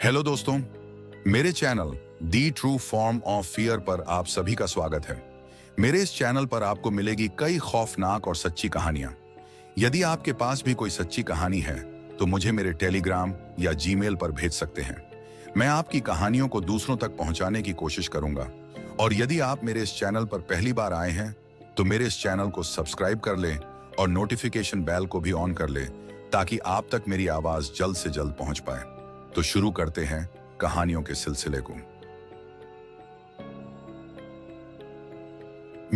Hello दोस्तों, मेरे channel the true form of fear पर आप सभी का स्वागत है। मेरे इस चैनल पर आपको मिलेगी कई खौफनाक और सच्ची कहानियां। यदि आपके पास भी कोई सच्ची कहानी है तो मुझे मेरे टेलीग्राम या जीमेल पर भेज सकते हैं। मैं आपकी कहानियों को दूसरों तक पहुंचाने की कोशिश करूंगा। और यदि आप मेरे इस चैनल पर पहली बार आए हैं तो मेरे इस चैनल को सब्सक्राइब कर लें और नोटिफिकेशन बेल को भी ऑन कर लें ताकि आप तक मेरी आवाज जल्द से जल्द पहुंच पाए। तो शुरू करते हैं कहानियों के सिलसिले को।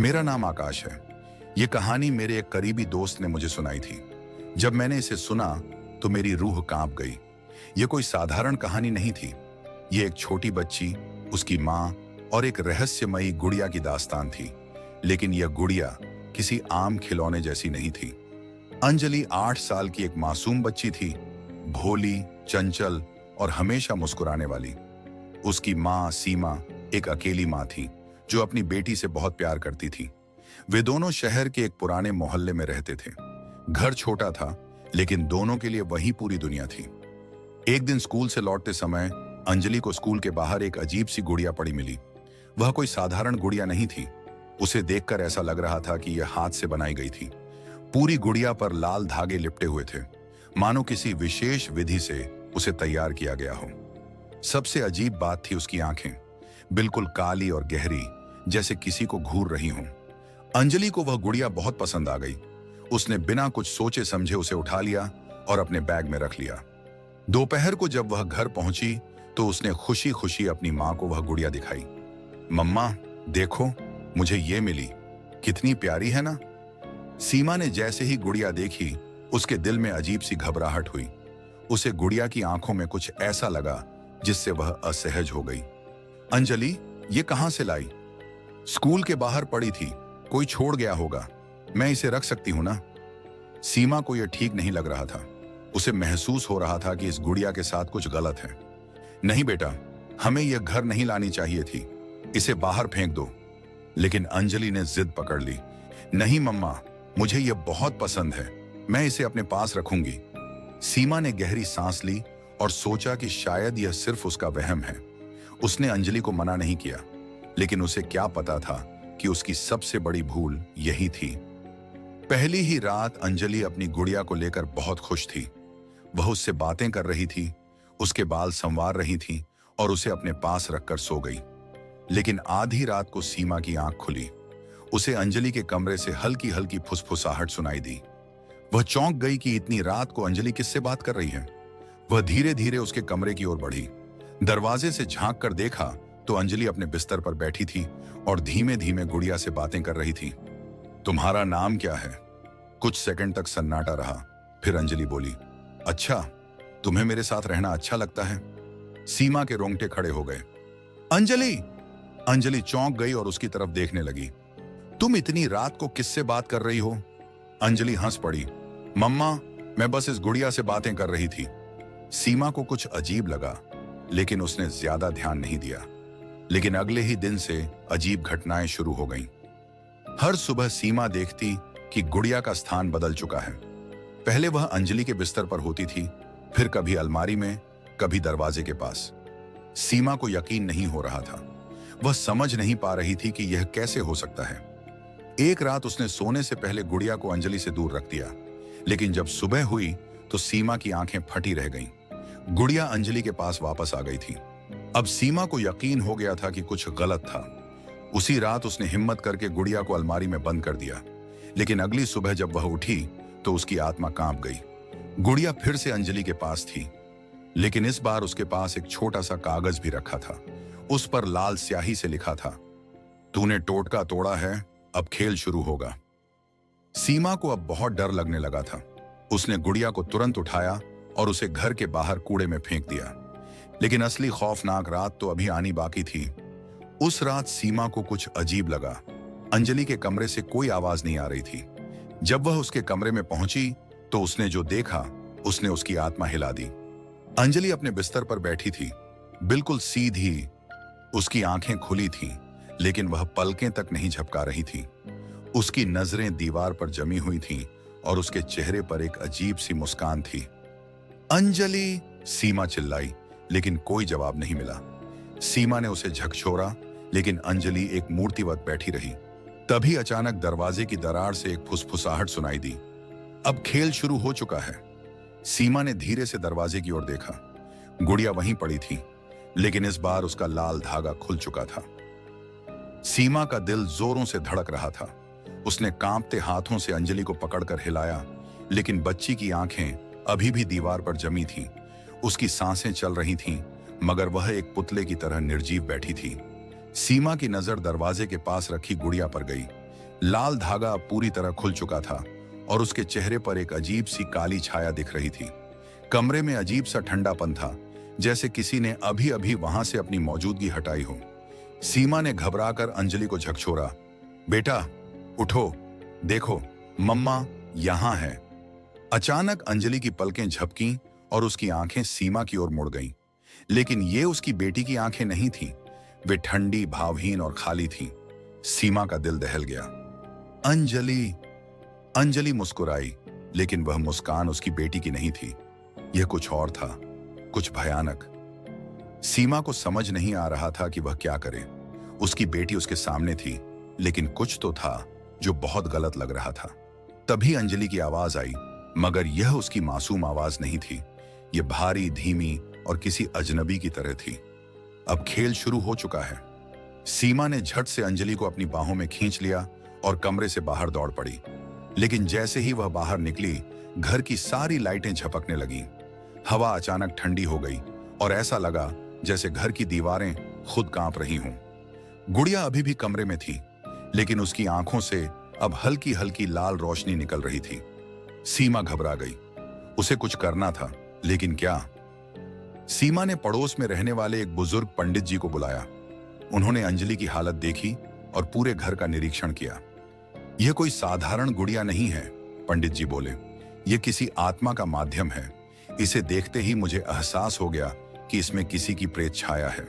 मेरा नाम आकाश है। यह कहानी मेरे एक करीबी दोस्त ने मुझे सुनाई थी। जब मैंने इसे सुना तो मेरी रूह कांप गई। यह कोई साधारण कहानी नहीं थी। यह एक छोटी बच्ची, उसकी मां और एक रहस्यमयी गुड़िया की दास्तान थी। लेकिन यह गुड़िया किसी आम खिलौने जैसी नहीं थी। अंजलि 8 साल की एक मासूम बच्ची थी, भोली, चंचल और हमेशा मुस्कुराने वाली। उसकी मां सीमा एक अकेली मां थी जो अपनी बेटी से बहुत प्यार करती थी। वे दोनों शहर के एक पुराने मोहल्ले में रहते थे। घर छोटा था लेकिन दोनों के लिए वही पूरी दुनिया थी। एक दिन स्कूल से लौटते समय अंजलि को स्कूल के बाहर एक अजीब सी गुड़िया पड़ी मिली। वह कोई साधारण गुड़िया नहीं थी। उसे देखकर ऐसा लग रहा था कि यह हाथ से बनाई गई थी। पूरी गुड़िया पर लाल धागे लिपटे हुए थे, मानो किसी विशेष विधि से उसे तैयार किया गया हो। सबसे अजीब बात थी उसकी आंखें, बिल्कुल काली और गहरी, जैसे किसी को घूर रही हों। अंजलि को वह गुड़िया बहुत पसंद आ गई। उसने बिना कुछ सोचे समझे उसे उठा लिया और अपने बैग में रख लिया। दोपहर को जब वह घर पहुंची तो उसने खुशी खुशी अपनी मां को वह गुड़िया दिखाई। मम्मा देखो, मुझे ये मिली, कितनी प्यारी है ना। सीमा ने जैसे ही गुड़िया देखी उसके दिल में अजीब सी घबराहट हुई। उसे गुड़िया की आंखों में कुछ ऐसा लगा जिससे वह असहज हो गई। अंजलि, ये कहां से लाई? स्कूल के बाहर पड़ी थी, कोई छोड़ गया होगा। मैं इसे रख सकती हूं ना? सीमा को यह ठीक नहीं लग रहा था। उसे महसूस हो रहा था कि इस गुड़िया के साथ कुछ गलत है। नहीं बेटा, हमें यह घर नहीं लानी चाहिए थी, इसे बाहर फेंक दो। लेकिन अंजलि ने जिद पकड़ ली। नहीं मम्मा, मुझे यह बहुत पसंद है, मैं इसे अपने पास रखूंगी। सीमा ने गहरी सांस ली और सोचा कि शायद यह सिर्फ उसका वहम है। उसने अंजलि को मना नहीं किया, लेकिन उसे क्या पता था कि उसकी सबसे बड़ी भूल यही थी। पहली ही रात अंजलि अपनी गुड़िया को लेकर बहुत खुश थी। वह उससे बातें कर रही थी, उसके बाल संवार रही थी और उसे अपने पास रखकर सो गई। लेकिन आधी रात को सीमा की आंख खुली। उसे अंजलि के कमरे से हल्की हल्की फुसफुसाहट सुनाई दी। वह चौंक गई कि इतनी रात को अंजलि किससे बात कर रही है। वह धीरे धीरे उसके कमरे की ओर बढ़ी। दरवाजे से झांक कर देखा तो अंजलि अपने बिस्तर पर बैठी थी और धीमे धीमे गुड़िया से बातें कर रही थी। तुम्हारा नाम क्या है? कुछ सेकंड तक सन्नाटा रहा। फिर अंजलि बोली, अच्छा, तुम्हें मेरे साथ रहना अच्छा लगता है। सीमा के रोंगटे खड़े हो गए। अंजलि! अंजलि चौंक गई और उसकी तरफ देखने लगी। तुम इतनी रात को किससे बात कर रही हो? अंजलि हंस पड़ी। मम्मा, मैं बस इस गुड़िया से बातें कर रही थी। सीमा को कुछ अजीब लगा, लेकिन उसने ज्यादा ध्यान नहीं दिया। लेकिन अगले ही दिन से अजीब घटनाएं शुरू हो गईं। हर सुबह सीमा देखती कि गुड़िया का स्थान बदल चुका है। पहले वह अंजलि के बिस्तर पर होती थी, फिर कभी अलमारी में, कभी दरवाजे के पास। सीमा को यकीन नहीं हो रहा था। वह समझ नहीं पा रही थी कि यह कैसे हो सकता है। एक रात उसने सोने से पहले गुड़िया को अंजलि से दूर रख दिया, लेकिन जब सुबह हुई तो सीमा की आंखें फटी रह गईं। गुड़िया अंजलि के पास वापस आ गई थी। अब सीमा को यकीन हो गया था कि कुछ गलत था। उसी रात उसने हिम्मत करके गुड़िया को अलमारी में बंद कर दिया। लेकिन अगली सुबह जब वह उठी तो उसकी आत्मा कांप गई। गुड़िया फिर से अंजलि के पास थी, लेकिन इस बार उसके पास एक छोटा सा कागज भी रखा था। उस पर लाल स्याही से लिखा था, तूने टोटका तोड़ा है, अब खेल शुरू होगा। सीमा को अब बहुत डर लगने लगा था। उसने गुड़िया को तुरंत उठाया और उसे घर के बाहर कूड़े में फेंक दिया। लेकिन असली खौफनाक रात तो अभी आनी बाकी थी। उस रात सीमा को कुछ अजीब लगा। अंजलि के कमरे से कोई आवाज नहीं आ रही थी। जब वह उसके कमरे में पहुंची तो उसने जो देखा उसने उसकी आत्मा हिला दी। अंजलि अपने बिस्तर पर बैठी थी, बिल्कुल सीधी। उसकी आंखें खुली थीं, लेकिन वह पलकें तक नहीं झपका रही थी। उसकी नजरें दीवार पर जमी हुई थीं और उसके चेहरे पर एक अजीब सी मुस्कान थी। अंजलि! सीमा चिल्लाई, लेकिन कोई जवाब नहीं मिला। सीमा ने उसे झकझोरा, लेकिन अंजलि एक मूर्तिवत बैठी रही। तभी अचानक दरवाजे की दरार से एक फुसफुसाहट सुनाई दी। अब खेल शुरू हो चुका है। सीमा ने धीरे से दरवाजे की ओर देखा। गुड़िया वहीं पड़ी थी, लेकिन इस बार उसका लाल धागा खुल चुका था। सीमा का दिल जोरों से धड़क रहा था। उसने कांपते हाथों से अंजलि को पकड़कर हिलाया, लेकिन बच्ची की आंखें अभी भी दीवार पर जमी थीं। उसकी सांसें चल रही थीं, मगर वह एक पुतले की तरह निर्जीव बैठी थी। सीमा की नजर दरवाजे के पास रखी गुड़िया पर गई। लाल धागा अब पूरी तरह खुल चुका था और उसके चेहरे पर एक अजीब सी काली छाया दिख रही थी। कमरे में अजीब सा ठंडापन था, जैसे किसी ने अभी अभी वहां से अपनी मौजूदगी हटाई हो। सीमा ने घबराकर अंजलि को झकझोरा, बेटा उठो, देखो मम्मा यहां है। अचानक अंजलि की पलकें झपकीं और उसकी आंखें सीमा की ओर मुड़ गईं। लेकिन ये उसकी बेटी की आंखें नहीं थीं। वे ठंडी, भावहीन और खाली थीं। सीमा का दिल दहल गया। अंजलि, अंजलि मुस्कुराई, लेकिन वह मुस्कान उसकी बेटी की नहीं थी। यह कुछ और था, कुछ भयानक। सीमा को समझ नहीं आ रहा था कि वह क्या करे। उसकी बेटी उसके सामने थी, लेकिन कुछ तो था जो बहुत गलत लग रहा था। तभी अंजलि की आवाज आई, मगर यह उसकी मासूम आवाज नहीं थी। यह भारी, धीमी और किसी अजनबी की तरह थी। अब खेल शुरू हो चुका है। सीमा ने झट से अंजलि को अपनी बाहों में खींच लिया और कमरे से बाहर दौड़ पड़ी। लेकिन जैसे ही वह बाहर निकली, घर की सारी लाइटें झपकने लगीं। हवा अचानक ठंडी हो गई और ऐसा लगा जैसे घर की दीवारें खुद कांप रही हों। गुड़िया अभी भी कमरे में थी, लेकिन उसकी आंखों से अब हल्की हल्की लाल रोशनी निकल रही थी। सीमा घबरा गई। उसे कुछ करना था, लेकिन क्या? सीमा ने पड़ोस में रहने वाले एक बुजुर्ग पंडित जी को बुलाया। उन्होंने अंजलि की हालत देखी और पूरे घर का निरीक्षण किया। यह कोई साधारण गुड़िया नहीं है, पंडित जी बोले। यह किसी आत्मा का माध्यम है। इसे देखते ही मुझे एहसास हो गया कि इसमें किसी की प्रेत छाया है।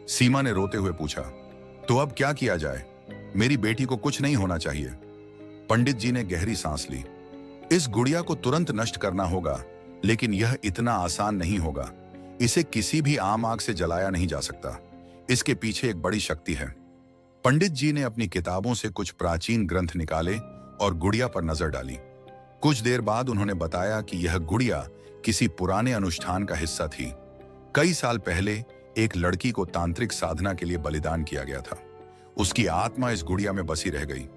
सीमा ने रोते हुए पूछा, तो अब क्या किया जाए? मेरी बेटी को कुछ नहीं होना चाहिए। पंडित जी ने गहरी सांस ली। इस गुड़िया को तुरंत नष्ट करना होगा, लेकिन यह इतना आसान नहीं होगा। इसे किसी भी आम आग से जलाया नहीं जा सकता। इसके पीछे एक बड़ी शक्ति है। पंडित जी ने अपनी किताबों से कुछ प्राचीन ग्रंथ निकाले और गुड़िया पर नजर डाली। कुछ देर बाद उन्होंने बताया कि यह गुड़िया किसी पुराने अनुष्ठान का हिस्सा थी। कई साल पहले एक लड़की को तांत्रिक साधना के लिए बलिदान किया गया था। उसकी आत्मा इस गुड़िया में बसी रह गई।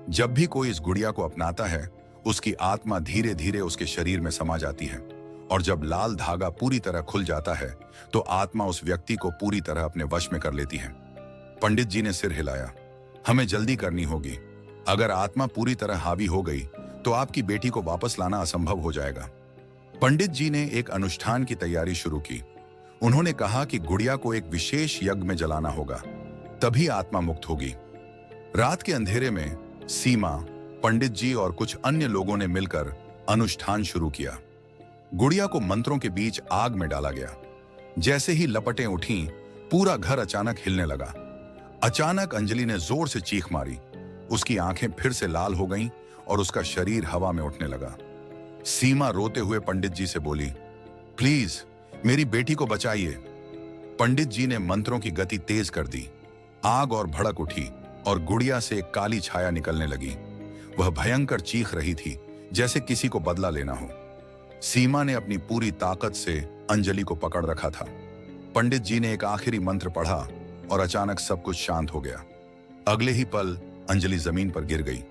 जब भी कोई इस गुड़िया को अपनाता है, उसकी आत्मा धीरे धीरे उसके शरीर में समा जाती है, और जब लाल धागा पूरी तरह खुल जाता है तो आत्मा उस व्यक्ति को पूरी तरह अपने वश में कर लेती है। पंडित जी ने सिर हिलाया। हमें जल्दी करनी होगी। अगर आत्मा पूरी तरह हावी हो गई तो आपकी बेटी को वापस लाना असंभव हो जाएगा। पंडित जी ने एक अनुष्ठान की तैयारी शुरू की। उन्होंने कहा कि गुड़िया को एक विशेष यज्ञ में जलाना होगा, तभी आत्मा मुक्त होगी। रात के अंधेरे में सीमा, पंडित जी और कुछ अन्य लोगों ने मिलकर अनुष्ठान शुरू किया। गुड़िया को मंत्रों के बीच आग में डाला गया। जैसे ही लपटें उठीं, पूरा घर अचानक हिलने लगा। अचानक अंजलि ने जोर से चीख मारी। उसकी आंखें फिर से लाल हो गईं और उसका शरीर हवा में उठने लगा। सीमा रोते हुए पंडित जी से बोली, प्लीज मेरी बेटी को बचाइए। पंडित जी ने मंत्रों की गति तेज कर दी। आग और भड़क उठी और गुड़िया से एक काली छाया निकलने लगी। वह भयंकर चीख रही थी, जैसे किसी को बदला लेना हो। सीमा ने अपनी पूरी ताकत से अंजलि को पकड़ रखा था। पंडित जी ने एक आखिरी मंत्र पढ़ा और अचानक सब कुछ शांत हो गया। अगले ही पल अंजलि जमीन पर गिर गई।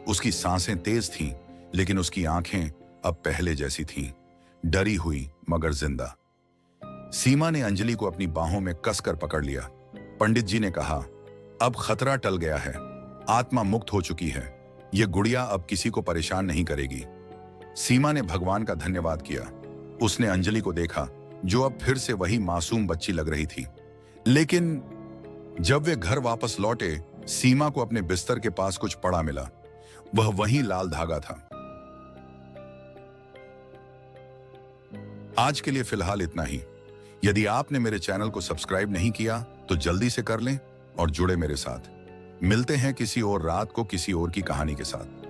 उसकी सांसें तेज थीं, लेकिन उसकी आंखें अब पहले जैसी थीं, डरी हुई मगर जिंदा। सीमा ने अंजलि को अपनी बाहों में कसकर पकड़ लिया। पंडित जी ने कहा, अब खतरा टल गया है। आत्मा मुक्त हो चुकी है। यह गुड़िया अब किसी को परेशान नहीं करेगी। सीमा ने भगवान का धन्यवाद किया। उसने अंजलि को देखा, जो अब फिर से वही मासूम बच्ची लग रही थी। लेकिन जब वे घर वापस लौटे, सीमा को अपने बिस्तर के पास कुछ पड़ा मिला। वह वही लाल धागा था। आज के लिए फिलहाल इतना ही। यदि आपने मेरे चैनल को सब्सक्राइब नहीं किया तो जल्दी से कर लें और जुड़े मेरे साथ। मिलते हैं किसी और रात को किसी और की कहानी के साथ।